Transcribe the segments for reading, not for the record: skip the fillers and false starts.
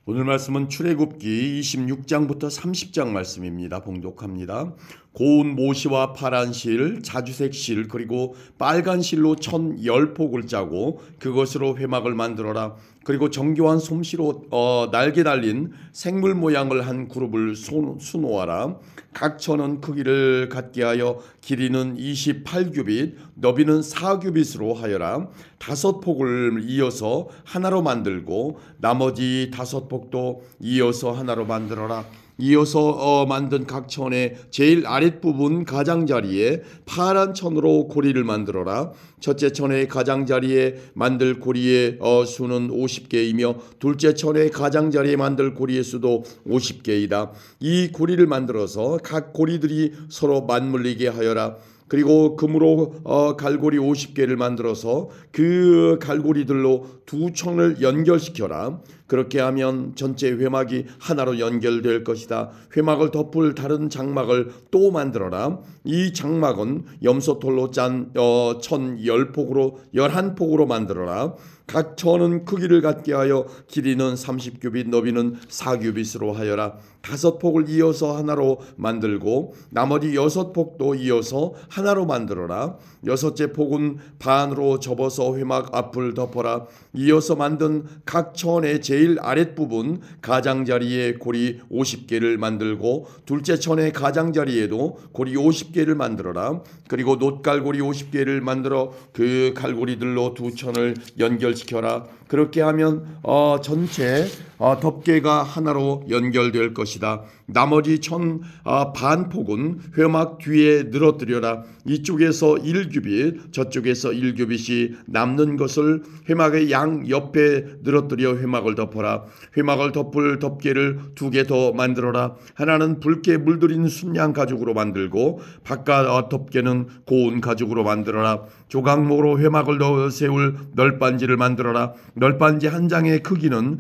오늘 말씀은 출애굽기 26장부터 30장 말씀입니다. 봉독합니다. 고운 모시와 파란 실, 자주색 실, 그리고 빨간 실로 1010폭을 짜고 그것으로 회막을 만들어라. 그리고 정교한 솜씨로 날개 달린 생물 모양을 한 그룹을 수놓아라. 각 천은 크기를 같게 하여 길이는 28규빗, 너비는 4규빗으로 하여라. 5폭을 이어서 하나로 만들고 나머지 5폭도 이어서 하나로 만들어라. 이어서 만든 각 천의 제일 아랫부분 가장자리에 파란 천으로 고리를 만들어라. 첫째 천의 가장자리에 만들 고리의 수는 50개이며 둘째 천의 가장자리에 만들 고리의 수도 50개이다. 이 고리를 만들어서 각 고리들이 서로 맞물리게 하여라. 그리고 금으로 갈고리 50개를 만들어서 그 갈고리들로 두 천을 연결시켜라. 그렇게 하면 전체 회막이 하나로 연결될 것이다. 회막을 덮을 다른 장막을 또 만들어라. 이 장막은 염소털로 짠 1010폭으로 11폭으로 만들어라. 각 천은 크기를 같게 하여 길이는 30규빗, 너비는 4규빗으로 하여라. 5폭을 이어서 하나로 만들고 나머지 6폭도 이어서 하나로 만들어라. 여섯째 폭은 반으로 접어서 회막 앞을 덮어라. 이어서 만든 각 천의 제일 아랫부분 가장자리에 고리 50개를 만들고 둘째 천의 가장자리에도 고리 50개를 만들어라. 그리고 놋갈고리 50개를 만들어 그 갈고리들로 두 천을 연결시켜라. 그렇게 하면 전체 덮개가 하나로 연결될 것이다. 나머지 천 반폭은 회막 뒤에 늘어뜨려라. 이쪽에서 1규빗 저쪽에서 1규빗이 남는 것을 회막의 양 옆에 늘어뜨려 회막을 덮어라. 회막을 덮을 덮개를 2개 더 만들어라. 하나는 붉게 물들인 순양 가죽으로 만들고 바깥 덮개는 고운 가죽으로 만들어라. 조각목으로 회막을 세울 널빤지를 만들어라. 널빤지 한 장의 크기는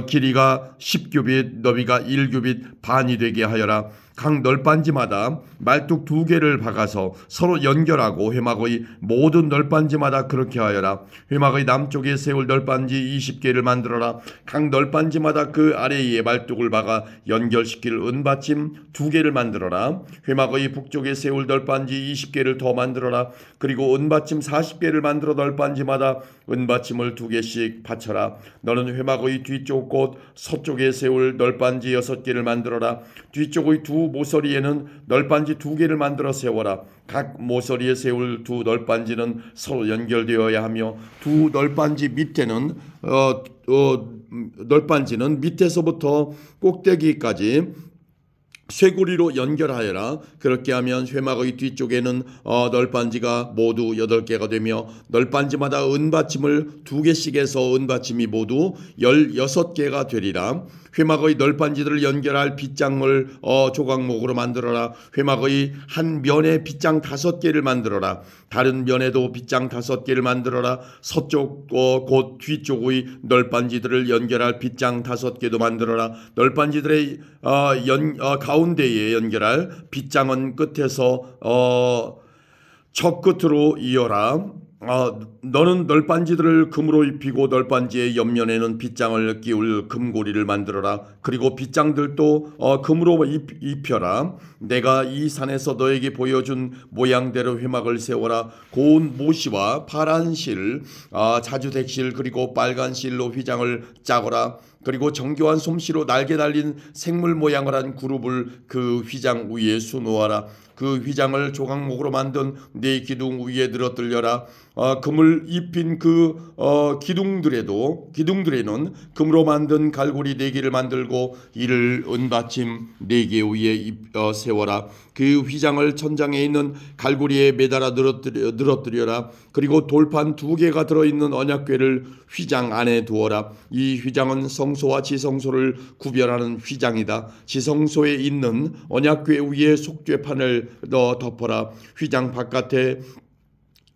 길이가 10규빗, 너비가 1규빗 반이 되게 하여라. 각 널빤지마다 말뚝 2개를 박아서 서로 연결하고 회막의 모든 널빤지마다 그렇게 하여라. 회막의 남쪽에 세울 널빤지 20개를 만들어라. 각 널빤지마다 그 아래에 말뚝을 박아 연결시킬 은받침 2개를 만들어라. 회막의 북쪽에 세울 널빤지 20개를 더 만들어라. 그리고 은받침 40개를 만들어 널빤지마다 은받침을 2개씩 받쳐라. 너는 회막의 뒤쪽 곧 서쪽에 세울 널빤지 6개를 만들어라. 뒤쪽의 두 모서리에는 널빤지 2개를 만들어 세워라. 각 모서리에 세울 두 널빤지는 서로 연결되어야 하며 두 널빤지 밑에는 널빤지는 밑에서부터 꼭대기까지 쇠고리로 연결하여라. 그렇게 하면 회막의 뒤쪽에는 널빤지가 모두 8개가 되며 널빤지마다 은받침을 2개씩 해서 은받침이 모두 16개가 되리라. 회막의 널빤지들을 연결할 빗장을 조각목으로 만들어라. 회막의 한 면에 빗장 5개를 만들어라. 다른 면에도 빗장 5개를 만들어라. 서쪽 곧 뒤쪽의 널빤지들을 연결할 빗장 5개도 만들어라. 널빤지들의 가운데에 연결할 빗장은 끝에서 저 끝으로 이어라. 너는 널빤지들을 금으로 입히고 널빤지의 옆면에는 빗장을 끼울 금고리를 만들어라. 그리고 빗장들도 금으로 입혀라. 내가 이 산에서 너에게 보여준 모양대로 회막을 세워라. 고운 모시와 파란 실, 자주색 실, 그리고 빨간 실로 휘장을 짜거라. 그리고 정교한 솜씨로 날개 달린 생물 모양을 한 그룹을 그 휘장 위에 수놓아라. 그 휘장을 조각목으로 만든 네 기둥 위에 늘어뜨려라. 금을 입힌 그 기둥들에는 금으로 만든 갈고리 4개를 만들고 이를 은받침 4개 위에 세워라. 그 휘장을 천장에 있는 갈고리에 매달아 늘어뜨려라. 그리고 돌판 2개가 들어있는 언약궤를 휘장 안에 두어라. 이 휘장은 성소와 지성소를 구별하는 휘장이다. 지성소에 있는 언약궤 위에 속죄판을 덮어라. 휘장 바깥에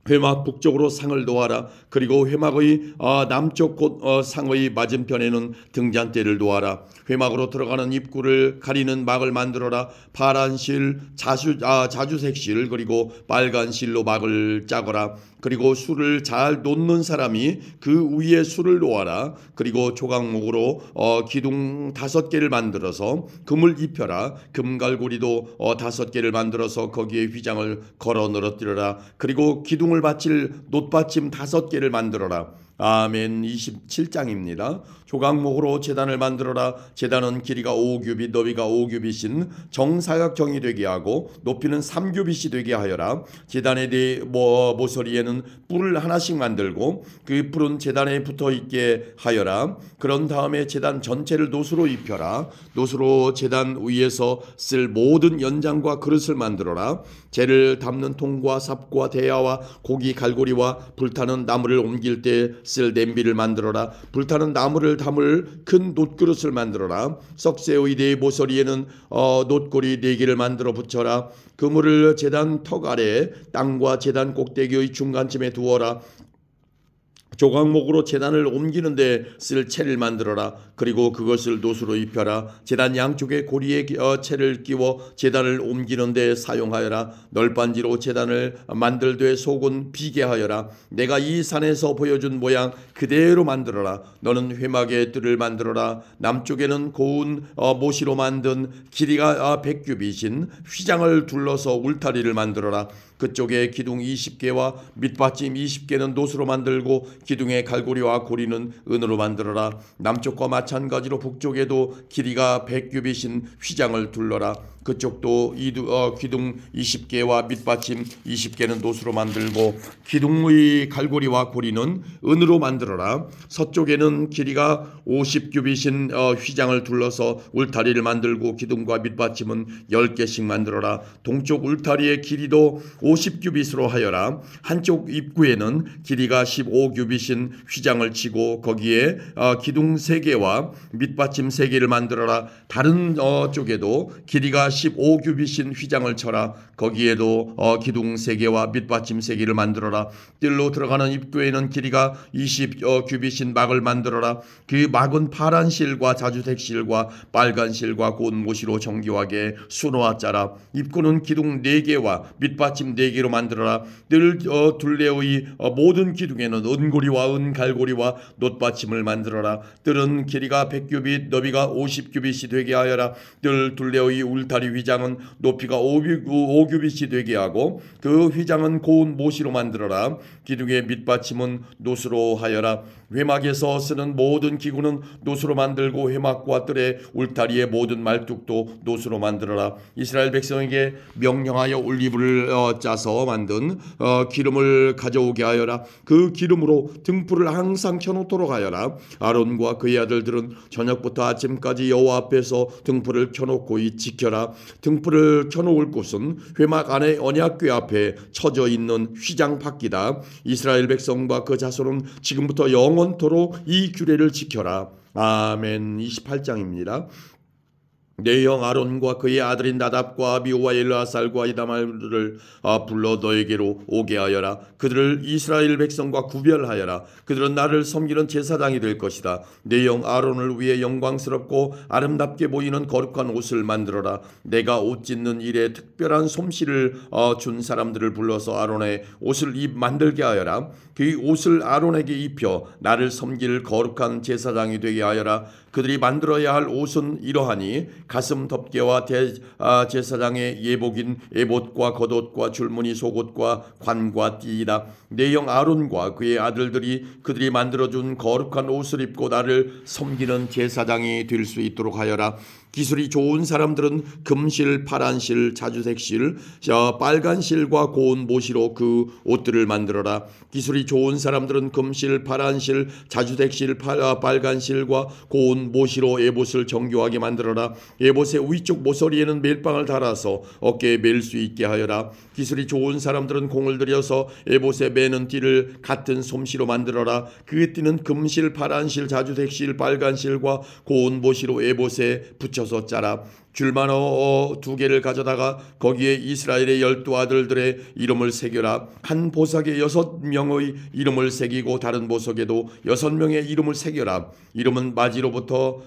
회막 북쪽으로 상을 놓아라. 그리고 회막의 남쪽 곳 상의 맞은편에는 등잔대를 놓아라. 회막으로 들어가는 입구를 가리는 막을 만들어라. 파란 실, 자주색 실, 그리고 빨간 실로 막을 짜거라. 그리고 술을 잘 놓는 사람이 그 위에 술을 놓아라. 그리고 조각목으로 기둥 5개를 만들어서 금을 입혀라. 금갈고리도 5개를 만들어서 거기에 휘장을 걸어 늘어뜨려라. 그리고 기둥을 받칠 놋받침 5개를 만들어라. 아멘. 27장입니다. 조각목으로 제단을 만들어라. 제단은 길이가 5규빗, 너비가 5규빗인 정사각형이 되게 하고 높이는 3규빗이 되게 하여라. 제단에 대해 모서리에는 뿔을 하나씩 만들고 그 뿔은 제단에 붙어 있게 하여라. 그런 다음에 제단 전체를 놋으로 입혀라. 놋으로 제단 위에서 쓸 모든 연장과 그릇을 만들어라. 재를 담는 통과 삽과 대야와 고기 갈고리와 불타는 나무를 옮길 때 쓸 냄비를 만들어라. 불타는 나무를 담을 큰 놋그릇을 만들어라. 석쇠의 네 모서리에는 놋고리 4개를 만들어 붙여라. 그물을 제단 턱 아래 땅과 제단 꼭대기의 중간쯤에 두어라. 조각목으로 제단을 옮기는데 쓸 채를 만들어라. 그리고 그것을 놋으로 입혀라. 제단 양쪽에 고리에 채를 끼워 제단을 옮기는데 사용하여라. 널빤지로 제단을 만들되 속은 비게 하여라. 내가 이 산에서 보여준 모양 그대로 만들어라. 너는 회막의 뜰을 만들어라. 남쪽에는 고운 모시로 만든 길이가 100규빗인 휘장을 둘러서 울타리를 만들어라. 그쪽에 기둥 20개와 밑받침 20개는 놋으로 만들고 기둥의 갈고리와 고리는 은으로 만들어라. 남쪽과 마찬가지로 북쪽에도 길이가 100규빗인 휘장을 둘러라. 그쪽도 기둥 20개와 밑받침 20개는 놋으로 만들고 기둥의 갈고리와 고리는 은으로 만들어라. 서쪽에는 길이가 50규빗인 휘장을 둘러서 울타리를 만들고 기둥과 밑받침은 10개씩 만들어라. 동쪽 울타리의 길이도 50규빗으로 하여라. 한쪽 입구에는 길이가 15규빗인 휘장을 치고 거기에 기둥 3개와 밑받침 3개를 만들어라. 다른 쪽에도 길이가 15규빗인 휘장을 쳐라. 거기에도 기둥 3개와 밑받침 3개를 만들어라. 뜰로 들어가는 입구에는 길이가 20규빗인 막을 만들어라. 그 막은 파란 실과 자주색 실과 빨간 실과 고운 모시로 정교하게 수놓아 짜라. 입구는 기둥 4개와 밑받침 4개로 만들어라. 뜰 둘레의 모든 기둥에는 은고리와 은갈고리와 놋받침을 만들어라. 뜰은 길이가 100규빗, 너비가 50규빗이 되게 하여라. 뜰 둘레의 울타리 휘장은 높이가 5규빗이 되게 하고 그 휘장은 고운 모시로 만들어라. 기둥의 밑받침은 놋으로 하여라. 회막에서 쓰는 모든 기구는 놋으로 만들고 회막과 뜰의 울타리의 모든 말뚝도 놋으로 만들어라. 이스라엘 백성에게 명령하여 올리브를 짜서 만든 기름을 가져오게 하여라. 그 기름으로 등불을 항상 켜놓도록 하여라. 아론과 그의 아들들은 저녁부터 아침까지 여호와 앞에서 등불을 켜놓고 지켜라. 등불을 켜놓을 곳은 회막 안에 언약궤 앞에 쳐져 있는 휘장 밖이다. 이스라엘 백성과 그 자손은 지금부터 영원토록 이 규례를 지켜라. 아멘. 28장입니다. 내 형 아론과 그의 아들인 나답과 아비후와 엘르아살과 이다말을 불러 너에게로 오게 하여라. 그들을 이스라엘 백성과 구별하여라. 그들은 나를 섬기는 제사장이 될 것이다. 내 형 아론을 위해 영광스럽고 아름답게 보이는 거룩한 옷을 만들어라. 내가 옷 짓는 일에 특별한 솜씨를 준 사람들을 불러서 아론의 옷을 만들게 하여라. 그 옷을 아론에게 입혀 나를 섬길 거룩한 제사장이 되게 하여라. 그들이 만들어야 할 옷은 이러하니 가슴 덮개와 제사장의 예복인 에봇과 겉옷과 줄무늬 속옷과 관과 띠이다. 내 형 아론과 그의 아들들이 그들이 만들어준 거룩한 옷을 입고 나를 섬기는 제사장이 될 수 있도록 하여라. 기술이 좋은 사람들은 금실, 파란실, 자주색실, 빨간실과 고운 모시로 그 옷들을 만들어라. 기술이 좋은 사람들은 금실, 파란실, 자주색실, 빨간실과 고운 모시로 에봇을 정교하게 만들어라. 에봇의 위쪽 모서리에는 멜빵을 달아서 어깨에 멜 수 있게 하여라. 기술이 좋은 사람들은 공을 들여서 에봇에 매는 띠를 같은 솜씨로 만들어라. 그 띠는 금실, 파란실, 자주색실, 빨간실과 고운 모시로 에봇에 붙여서 짜라. 줄만호 2개를 가져다가 거기에 이스라엘의 12아들들의 이름을 새겨라. 한 보석에 6명의 이름을 새기고 다른 보석에도 6명의 이름을 새겨라. 이름은 마지로부터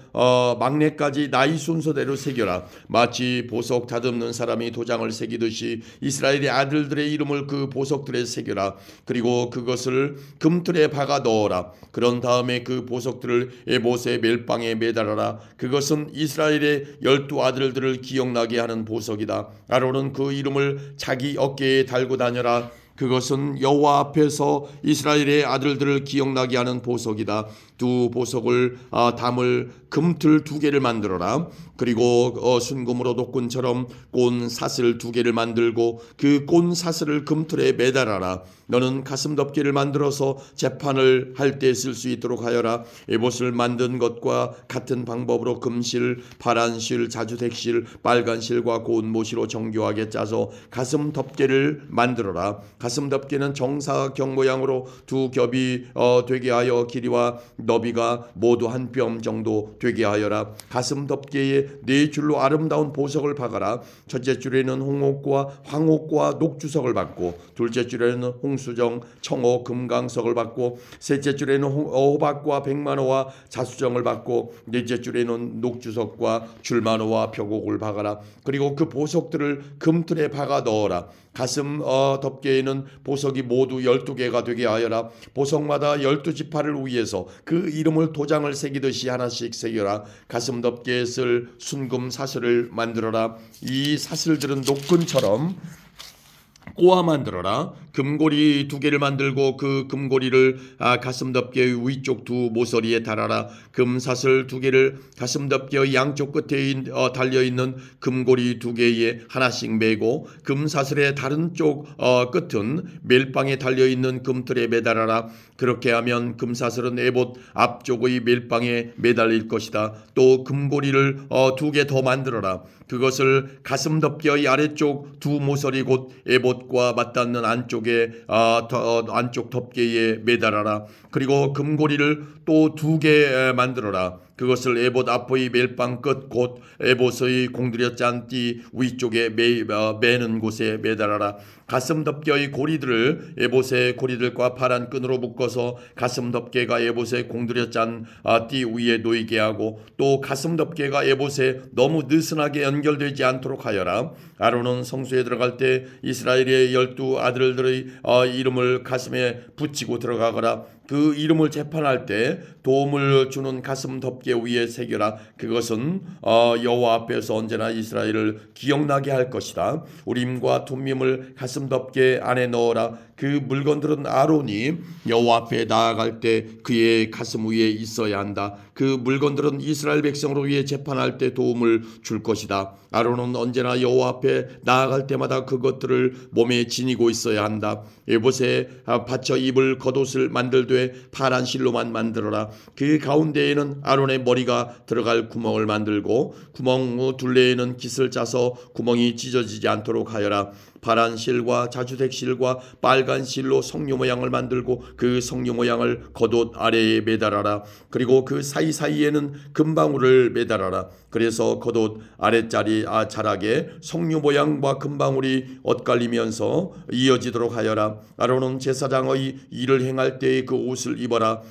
막내까지 나이 순서대로 새겨라. 마치 보석 다듬는 사람이 도장을 새기듯이 이스라엘의 아들들의 이름을 그 보석들에 새겨라. 그리고 그것을 금틀에 박아 넣어라. 그런 다음에 그 보석들을 에봇의 멜빵에 매달아라. 그것은 이스라엘의 12아들들을 기억나게 하는 보석이다. 아론은 그 이름을 자기 어깨에 달고 다녀라. 그것은 여호와 앞에서 이스라엘의 아들들을 기억나게 하는 보석이다. 두 보석을 담을 금틀 2개를 만들어라. 그리고 순금으로 독군처럼 꼰 사슬 2개를 만들고 그 꼰 사슬을 금틀에 매달아라. 너는 가슴 덮개를 만들어서 재판을 할 때 쓸 수 있도록 하여라. 에봇을 만든 것과 같은 방법으로 금실, 파란 실, 자주색 실, 빨간 실과 고운 모시로 정교하게 짜서 가슴 덮개를 만들어라. 가슴 덮개는 정사각 모양으로 2겹이 되게 하여 길이와 너비가 모두 한 뼘 정도 되게 하여라. 가슴 덮개에 4줄로 아름다운 보석을 박아라. 첫째 줄에는 홍옥과 황옥과 녹주석을 받고, 둘째 줄에는 홍수정, 청호, 금강석을 받고, 셋째 줄에는 호박과 백만호와 자수정을 받고, 넷째 줄에는 녹주석과 줄만호와 벽옥을 박아라. 그리고 그 보석들을 금틀에 박아 넣어라. 가슴 덮개에는 보석이 모두 12개가 되게 하여라. 보석마다 12지파를 위해서 그 이름을 도장을 새기듯이 하나씩 새겨라. 가슴 덮개에 쓸 순금 사슬을 만들어라. 이 사슬들은 녹근처럼 꼬아 만들어라. 금고리 2개를 만들고 그 금고리를 가슴 덮개의 위쪽 2 모서리에 달아라. 금사슬 2개를 가슴 덮개의 양쪽 끝에 달려있는 금고리 2개에 하나씩 매고, 금사슬의 다른 쪽 끝은 멜빵에 달려있는 금틀에 매달아라. 그렇게 하면 금사슬은 에봇 앞쪽의 멜빵에 매달릴 것이다. 또 금고리를 2개 더 만들어라. 그것을 가슴 덮개의 아래쪽 2 모서리 곧 에봇과 맞닿는 안쪽 덮개에 매달아라. 그리고 금고리를 또 2개 만들어라. 그것을 에봇 앞의 멜빵 끝 곧 에봇의 공들여 짠 띠 위쪽에 매는 곳에 매달아라. 가슴 덮개의 고리들을 에봇의 고리들과 파란 끈으로 묶어서 가슴 덮개가 에봇의 공들여 짠 띠 위에 놓이게 하고, 또 가슴 덮개가 에봇에 너무 느슨하게 연결되지 않도록 하여라. 아론은 성소에 들어갈 때 이스라엘의 12아들들의 이름을 가슴에 붙이고 들어가거라. 그 이름을 재판할 때 도움을 주는 가슴 덮개 위에 새겨라. 그것은 여호와 앞에서 언제나 이스라엘을 기억나게 할 것이다. 우림과 툼밈을 가슴 덮개 안에 넣어라. 그 물건들은 아론이 여호와 앞에 나아갈 때 그의 가슴 위에 있어야 한다. 그 물건들은 이스라엘 백성으로 위해 재판할 때 도움을 줄 것이다. 아론은 언제나 여호와 앞에 나아갈 때마다 그것들을 몸에 지니고 있어야 한다. 에봇에 받쳐 입을 겉옷을 만들되 파란 실로만 만들어라. 그 가운데에는 아론의 머리가 들어갈 구멍을 만들고, 구멍 둘레에는 깃을 짜서 구멍이 찢어지지 않도록 하여라. 파란 실과 자주색 실과 빨간 실로 성류 모양을 만들고 그 성류 모양을 겉옷 아래에 매달아라. 그리고 그 사이사이에는 금방울을 매달아라. 그래서 겉옷 아래짜리 자락에 성류 모양과 금방울이 엇갈리면서 이어지도록 하여라. 아론은 제사장의 일을 행할 때의 그 옷을 입어라.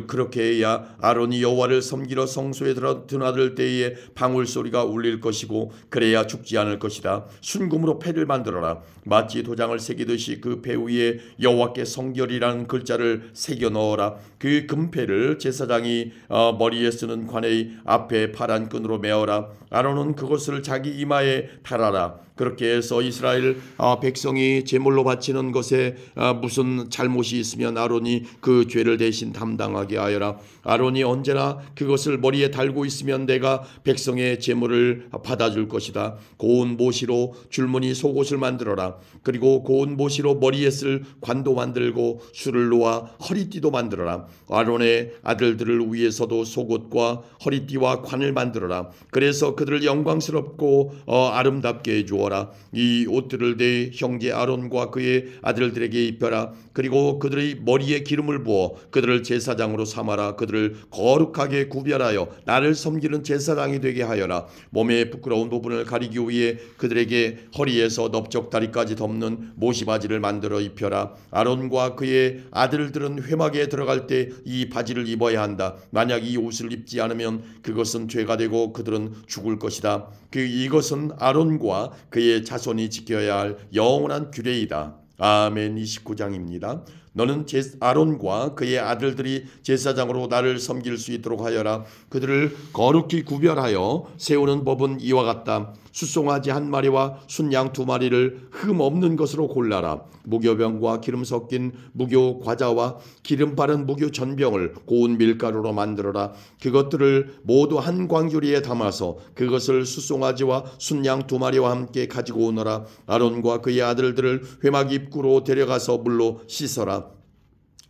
그렇게 해야 아론이 여호와를 섬기러 성소에 드나들 때에 방울 소리가 울릴 것이고, 그래야 죽지 않을 것이다. 순금으로 패를 만들어라. 마치 도장을 새기듯이 그 패 위에 여호와께 성결이라는 글자를 새겨 넣어라. 그 금패를 제사장이 머리에 쓰는 관의 앞에 파란 끈으로 메어라. 아론은 그것을 자기 이마에 달아라. 그렇게 해서 이스라엘 백성이 제물로 바치는 것에 무슨 잘못이 있으면 아론이 그 죄를 대신 담당하게 하여라. 아론이 언제나 그것을 머리에 달고 있으면 내가 백성의 제물을 받아줄 것이다. 고운 모시로 줄무늬 속옷을 만들어라. 그리고 고운 모시로 머리에 쓸 관도 만들고 술을 놓아 허리띠도 만들어라. 아론의 아들들을 위해서도 속옷과 허리띠와 관을 만들어라. 그래서 그들을 영광스럽고 아름답게 해주어라. 이 옷들을 내 형제 아론과 그의 아들들에게 입혀라. 그리고 그들의 머리에 기름을 부어 그들을 제사장으로 삼아라. 그들을 그들을 거룩하게 구별하여 나를 섬기는 제사장이 되게 하여라. 몸의 부끄러운 부분을 가리기 위해 그들에게 허리에서 넓적다리까지 덮는 모시바지를 만들어 입혀라. 아론과 그의 아들들은 회막에 들어갈 때 이 바지를 입어야 한다. 만약 이 옷을 입지 않으면 그것은 죄가 되고 그들은 죽을 것이다. 이것은 아론과 그의 자손이 지켜야 할 영원한 규례이다. 아멘. 29장입니다. 너는 아론과 그의 아들들이 제사장으로 나를 섬길 수 있도록 하여라. 그들을 거룩히 구별하여 세우는 법은 이와 같다. 숫송아지 한 마리와 순양 두 마리를 흠 없는 것으로 골라라. 무교병과 기름 섞인 무교 과자와 기름 바른 무교 전병을 고운 밀가루로 만들어라. 그것들을 모두 한 광주리에 담아서 그것을 숫송아지와 순양 두 마리와 함께 가지고 오너라. 아론과 그의 아들들을 회막 입구로 데려가서 물로 씻어라.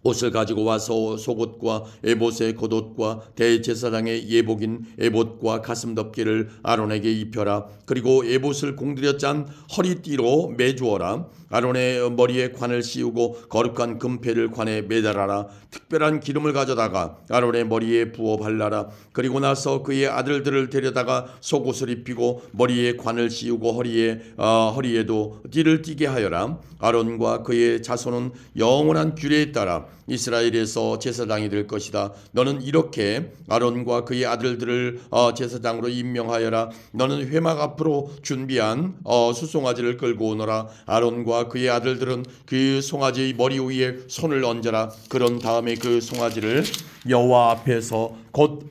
옷을 가지고 와서 속옷과 에봇의 겉옷과 대제사장의 예복인 에봇과 가슴 덮개를 아론에게 입혀라. 그리고 에봇을 공들여 짠 허리띠로 매주어라. 아론의 머리에 관을 씌우고 거룩한 금패를 관에 매달아라. 특별한 기름을 가져다가 아론의 머리에 부어 발라라. 그리고 나서 그의 아들들을 데려다가 속옷을 입히고 머리에 관을 씌우고 허리에도 띠를 띠게 하여라. 아론과 그의 자손은 영원한 규례에 따라 이스라엘에서 제사장이 될 것이다. 너는 이렇게 아론과 그의 아들들을 제사장으로 임명하여라. 너는 회막 앞으로 준비한 숫송아지를 끌고 오너라. 아론과 그의 아들들은 그 송아지의 머리 위에 손을 얹어라. 그런 다음에 그 송아지를 여호와 앞에서 곧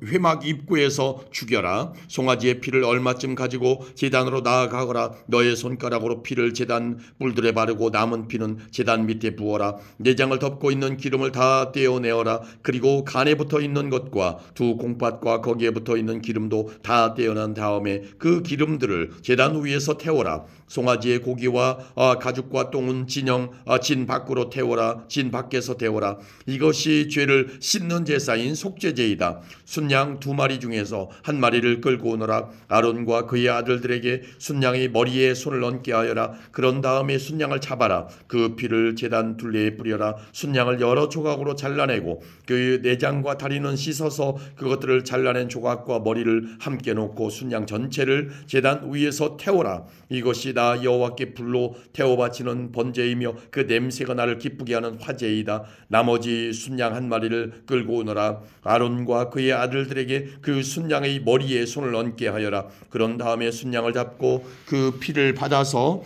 회막 입구에서 죽여라. 송아지의 피를 얼마쯤 가지고 제단으로 나아가거라. 너의 손가락으로 피를 제단 뿔들에 바르고 남은 피는 제단 밑에 부어라. 내장을 덮고 있는 기름을 다 떼어내어라. 그리고 간에 붙어 있는 것과 두 콩팥과 거기에 붙어 있는 기름도 다 떼어낸 다음에 그 기름들을 제단 위에서 태워라. 송아지의 고기와 가죽과 똥은 진 밖으로 태워라. 진 밖에서 태워라. 이것이 죄를 씻는 제사인 속죄제이다. 순양 두 마리 중에서 한 마리를 끌고 오너라. 아론과 그의 아들들에게 순양의 머리에 손을 얹게 하여라. 그런 다음에 순양을 잡아라. 그 피를 제단 둘레에 뿌려라. 순양을 여러 조각으로 잘라내고 그 내장과 다리는 씻어서 그것들을 잘라낸 조각과 머리를 함께 놓고 순양 전체를 제단 위에서 태워라. 이것이 나 여호와께 불로 태워 바치는 번제이며 그 냄새가 나를 기쁘게 하는 화제이다. 나머지 순양 한 마리를 끌고 오너라. 아론과 그의 아들들에게 그 순양의 머리에 손을 얹게 하여라. 그런 다음에 순양을 잡고 그 피를 받아서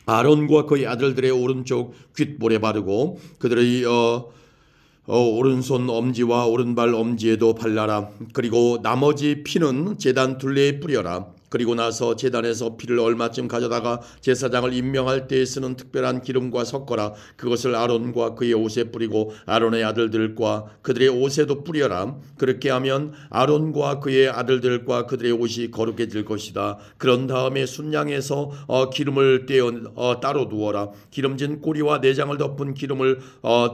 아론과 그의 아들들의 오른쪽 귓볼에 바르고 그들의 오른손 엄지와 오른발 엄지에도 발라라. 그리고 나머지 피는 제단 둘레에 뿌려라. 그리고 나서 제단에서 피를 얼마쯤 가져다가 제사장을 임명할 때에 쓰는 특별한 기름과 섞어라. 그것을 아론과 그의 옷에 뿌리고 아론의 아들들과 그들의 옷에도 뿌려라. 그렇게 하면 아론과 그의 아들들과 그들의 옷이 거룩해질 것이다. 그런 다음에 순양에서 기름을 떼어 따로 두어라. 기름진 꼬리와 내장을 덮은 기름을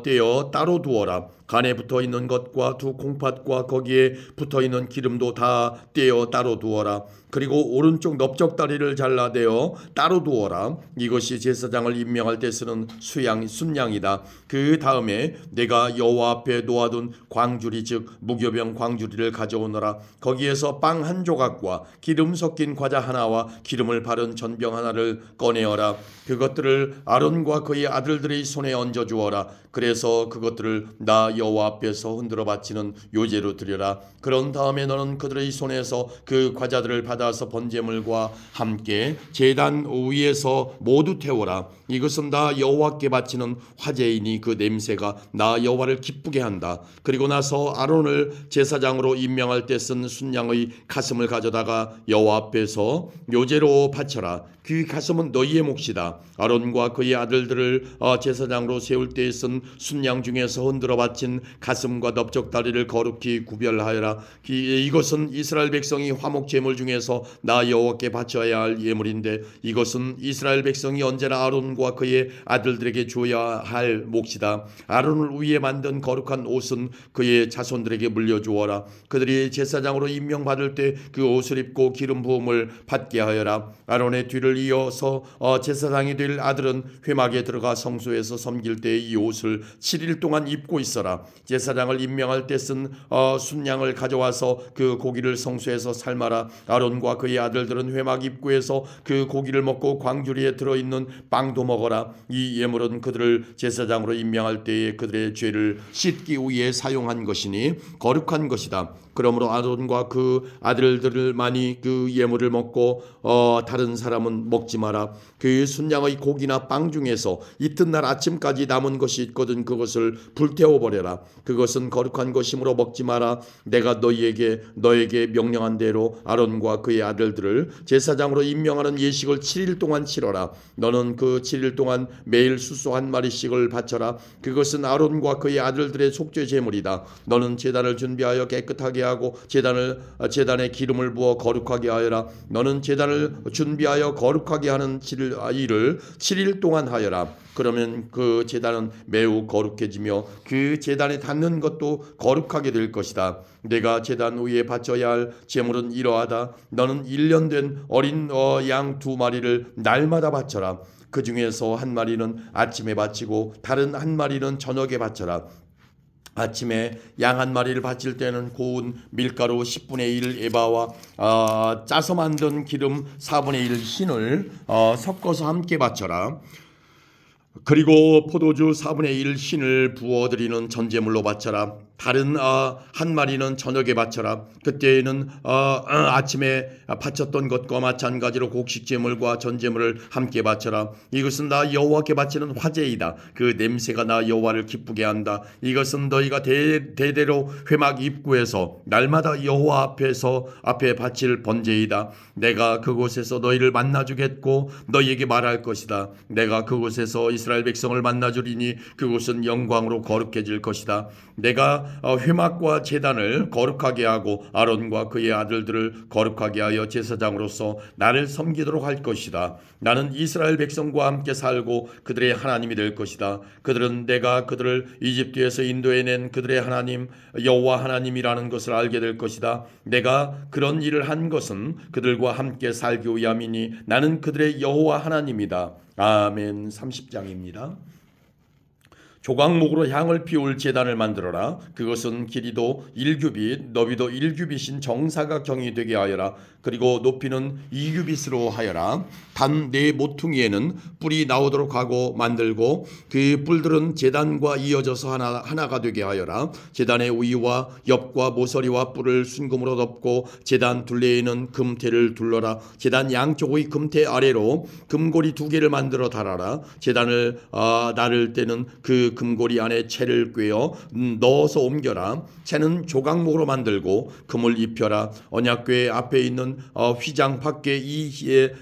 떼어 따로 두어라. 간에 붙어 있는 것과 두 콩팥과 거기에 붙어 있는 기름도 다 떼어 따로 두어라. 그리고 오른쪽 넓적다리를 잘라내어 따로 두어라. 이것이 제사장을 임명할 때 쓰는 순양이다. 그 다음에 내가 여호와 앞에 놓아둔 광주리 즉 무교병 광주리를 가져오너라. 거기에서 빵 한 조각과 기름 섞인 과자 하나와 기름을 바른 전병 하나를 꺼내어라. 그것들을 아론과 그의 아들들의 손에 얹어 주어라. 그래서 그것들을 나 여호와 앞에서 흔들어 바치는 요제로 드려라. 그런 다음에 너는 그들의 손에서 그 과자들을 받아서 번제물과 함께 제단 위에서 모두 태워라. 이것은 나 여호와께 바치는 화제이니 그 냄새가 나 여호와를 기쁘게 한다. 그리고 나서 아론을 제사장으로 임명할 때 쓴 순양의 가슴을 가져다가 여호와 앞에서 요제로 바쳐라. 그 가슴은 너희의 몫이다. 아론과 그의 아들들을 제사장으로 세울 때에 쓴 순양 중에서 흔들어 바친 가슴과 넓적다리를 거룩히 구별하여라. 이것은 이스라엘 백성이 화목 제물 중에서 나 여호와께 바쳐야 할 예물인데 이것은 이스라엘 백성이 언제나 아론과 그의 아들들에게 줘야 할 몫이다. 아론을 위해 만든 거룩한 옷은 그의 자손들에게 물려주어라. 그들이 제사장으로 임명받을 때 그 옷을 입고 기름 부음을 받게 하여라. 아론의 뒤를 이어서 제사장이 될 아들은 회막에 들어가 성소에서 섬길 때 이 옷을 7일 동안 입고 있어라. 바쳐라. 제사장을 임명할 때 쓴 순양을 가져와서 그 고기를 성소에서 삶아라. 아론과 그의 아들들은 회막 입구에서 그 고기를 먹고 광주리에 들어있는 빵도 먹어라. 이 예물은 그들을 제사장으로 임명할 때에 그들의 죄를 씻기 위해 사용한 것이니 거룩한 것이다. 그러므로 아론과 그 아들들만이 그 예물을 먹고 다른 사람은 먹지 마라. 그 순양의 고기나 빵 중에서 이튿날 아침까지 남은 것이 있거든 그것을 불태워 버려라. 그것은 거룩한 것이므로 먹지 마라. 내가 너에게 명령한 대로 아론과 그의 아들들을 제사장으로 임명하는 예식을 7일 동안 치러라. 너는 그 7일 동안 매일 수소 한 마리씩을 바쳐라. 그것은 아론과 그의 아들들의 속죄 제물이다. 너는 제단을 준비하여 깨끗하게 하고 제단에 기름을 부어 거룩하게 하여라. 너는 제단을 준비하여 거룩하게 하는 일을 7일 동안 하여라. 그러면 그 제단은 매우 거룩해지며 그 제단에 닿는 것도 거룩하게 될 것이다. 내가 제단 위에 바쳐야 할 제물은 이러하다. 너는 1년 된 어린 양 2마리를 날마다 바쳐라. 그 중에서 한 마리는 아침에 바치고 다른 한 마리는 저녁에 바쳐라. 아침에 양 한 마리를 바칠 때는 고운 밀가루 10분의 1 에바와 짜서 만든 기름 4분의 1 흰을 섞어서 함께 바쳐라. 그리고 포도주 4분의 1 흰을 부어드리는 전제물로 바쳐라. 다른 한 마리는 저녁에 바쳐라. 그때에는 아침에 바쳤던 것과 마찬가지로 곡식제물과 전제물을 함께 바쳐라. 이것은 나 여호와께 바치는 화제이다. 그 냄새가 나 여호와를 기쁘게 한다. 이것은 너희가 대대로 회막 입구에서 날마다 여호와 앞에 바칠 번제이다. 내가 그곳에서 너희를 만나주겠고 너희에게 말할 것이다. 내가 그곳에서 이스라엘 백성을 만나주리니 그곳은 영광으로 거룩해질 것이다. 내가 회막과 제단을 거룩하게 하고 아론과 그의 아들들을 거룩하게 하여 제사장으로서 나를 섬기도록 할 것이다. 나는 이스라엘 백성과 함께 살고 그들의 하나님이 될 것이다. 그들은 내가 그들을 이집트에서 인도해낸 그들의 하나님 여호와 하나님이라는 것을 알게 될 것이다. 내가 그런 일을 한 것은 그들과 함께 살기 위함이니 나는 그들의 여호와 하나님이다. 아멘. 30장입니다. 조각목으로 향을 피울 제단을 만들어라. 그것은 길이도 1규빗, 너비도 1규빗인 정사각형이 되게 하여라. 그리고 높이는 2규빗으로 하여라. 단 네 모퉁이에는 뿔이 나오도록 하고 만들고 그 뿔들은 제단과 이어져서 하나가 되게 하여라. 제단의 위와 옆과 모서리와 뿔을 순금으로 덮고 제단 둘레에는 금테를 둘러라. 제단 양쪽의 금테 아래로 금고리 2개를 만들어 달아라. 제단을 나를 때는 그 금고리 안에 채를 꿰어 넣어서 옮겨라. 채는 조각목으로 만들고 금을 입혀라. 언약궤 앞에 있는 휘장 밖에 이에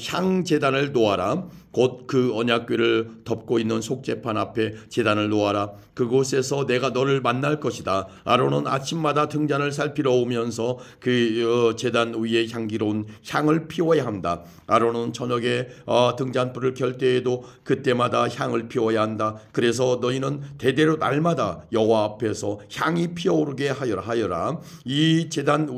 향 제단을 놓아라. 곧 그 언약궤를 덮고 있는 속죄판 앞에 제단을 놓아라. 그곳에서 내가 너를 만날 것이다. 아론은 아침마다 등잔을 살피러 오면서 그 제단 위에 향기로운 향을 피워야 한다. 아론은 저녁에 등잔불을 켤 때에도 그때마다 향을 피워야 한다. 그래서 너희는 대대로 날마다 여호와 앞에서 향이 피어오르게 하여라. 이 제단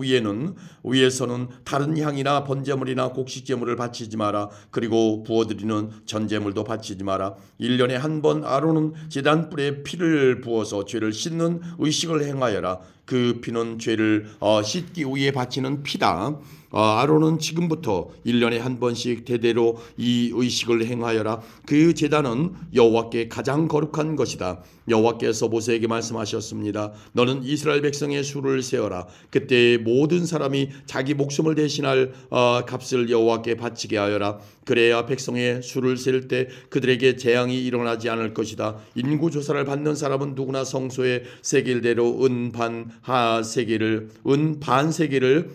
위에서는 다른 향이나 번제물이나 곡식제물을 바치지 마라. 그리고 부어드리는 전제물도 바치지 마라. 1년에 한 번 아론은 제단불에 피를 부어서 죄를 씻는 의식을 행하여라. 그 피는 죄를 씻기 위해 바치는 피다. 아론은 지금부터 1년에 한 번씩 대대로 이 의식을 행하여라. 그 제단은 여호와께 가장 거룩한 것이다. 여호와께서 모세에게 말씀하셨습니다. 너는 이스라엘 백성의 수를 세어라. 그때 모든 사람이 자기 목숨을 대신할 값을 여호와께 바치게 하여라. 그래야 백성의 수를 셀 때 그들에게 재앙이 일어나지 않을 것이다. 인구조사를 받는 사람은 누구나 성소의 세겔대로 은 반 세겔을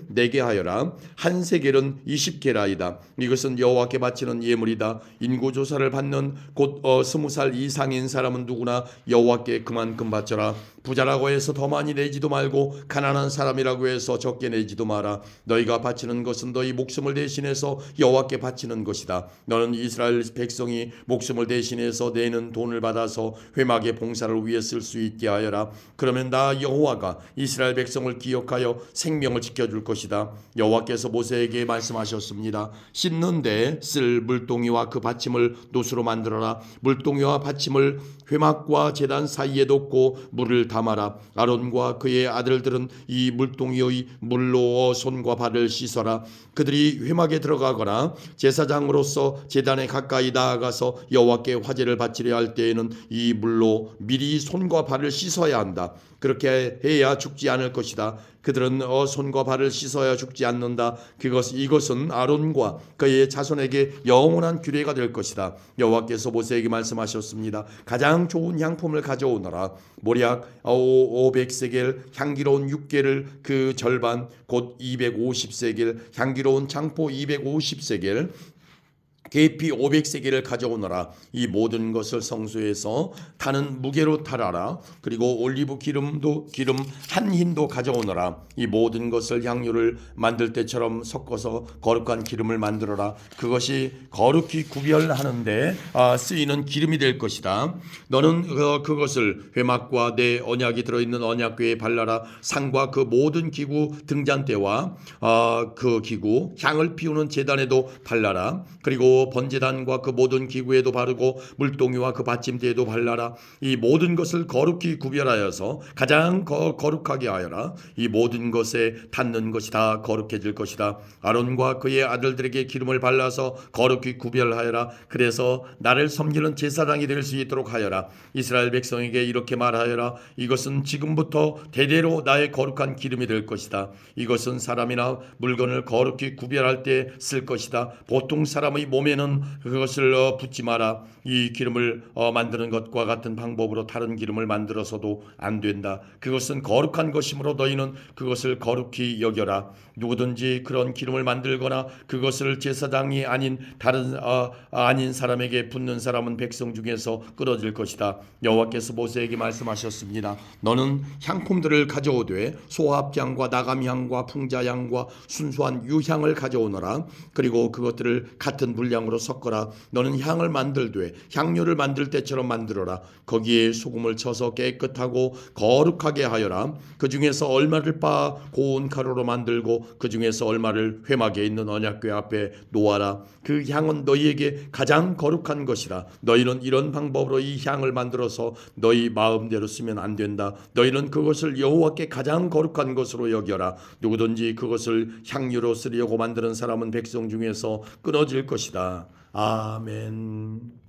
내게 하여라. 한 세겔은 20게라이다. 이것은 여호와께 바치는 예물이다. 인구조사를 받는 곧 20살 이상인 사람은 누구나 여호와께 그만큼 바쳐라. 부자라고 해서 더 많이 내지도 말고 가난한 사람이라고 해서 적게 내지도 마라. 너희가 바치는 것은 너희 목숨을 대신해서 여호와께 바치는 것이다. 너는 이스라엘 백성이 목숨을 대신해서 내는 돈을 받아서 회막의 봉사를 위해 쓸 수 있게 하여라. 그러면 나 여호와가 이스라엘 백성을 기억하여 생명을 지켜줄 것이다. 여호와께서 모세에게 말씀하셨습니다. 씻는데 쓸 물동이와 그 받침을 노수로 만들어라. 물동이와 받침을 회막과 제단 사이에 놓고 물을 담아라. 아론과 그의 아들들은 이 물동이의 물로 손과 발을 씻어라. 그들이 회막에 들어가거나 제사장으로서 제단에 가까이 나아가서 여호와께 화제를 바치려 할 때에는 이 물로 미리 손과 발을 씻어야 한다. 그렇게 해야 죽지 않을 것이다. 그들은 손과 발을 씻어야 죽지 않는다. 이것은 아론과 그의 자손에게 영원한 규례가 될 것이다. 여호와께서 모세에게 말씀하셨습니다. 가장 좋은 향품을 가져오너라. 모략 500세겔, 향기로운 육개를 그 절반 곧 250세겔, 향기로운 장포 250세겔, 계피 500세겔을 가져오너라. 이 모든 것을 성소에서 타는 무게로 타라라. 그리고 올리브 기름 한 흰도 가져오너라. 이 모든 것을 향유를 만들 때처럼 섞어서 거룩한 기름을 만들어라. 그것이 거룩히 구별하는데 쓰이는 기름이 될 것이다. 너는 그것을 회막과 내 언약이 들어있는 언약궤에 발라라. 상과 그 모든 기구 등잔대와 그 기구 향을 피우는 제단에도 발라라. 그리고 번제단과 그 모든 기구에도 바르고 물동이와 그 받침대에도 발라라. 이 모든 것을 거룩히 구별하여서 가장 거룩하게 하여라. 이 모든 것에 닿는 것이 다 거룩해질 것이다. 아론과 그의 아들들에게 기름을 발라서 거룩히 구별하여라. 그래서 나를 섬기는 제사장이 될 수 있도록 하여라. 이스라엘 백성에게 이렇게 말하여라. 이것은 지금부터 대대로 나의 거룩한 기름이 될 것이다. 이것은 사람이나 물건을 거룩히 구별할 때 쓸 것이다. 보통 사람의 몸에는 그것을 붓지 마라. 이 기름을 만드는 것과 같은 방법으로 다른 기름을 만들어서도 안 된다. 그것은 거룩한 것이므로 너희는 그것을 거룩히 여겨라. 누구든지 그런 기름을 만들거나 그것을 제사장이 아닌 아닌 사람에게 붓는 사람은 백성 중에서 끊어질 것이다. 여호와께서 모세에게 말씀하셨습니다. 너는 향품들을 가져오되 소합향과 나감향과 풍자향과 순수한 유향을 가져오너라. 그리고 그것들을 같은 분량으로 섞어라. 너는 향을 만들되 향료를 만들 때처럼 만들어라. 거기에 소금을 쳐서 깨끗하고 거룩하게 하여라. 그 중에서 얼마를 빻아 고운 가루로 만들고 그 중에서 얼마를 회막에 있는 언약궤 앞에 놓아라. 그 향은 너희에게 가장 거룩한 것이다. 너희는 이런 방법으로 이 향을 만들어서 너희 마음대로 쓰면 안 된다. 너희는 그것을 여호와께 가장 거룩한 것으로 여겨라. 누구든지 그것을 향유로 쓰려고 만드는 사람은 백성 중에서 끊어질 것이다. 아멘.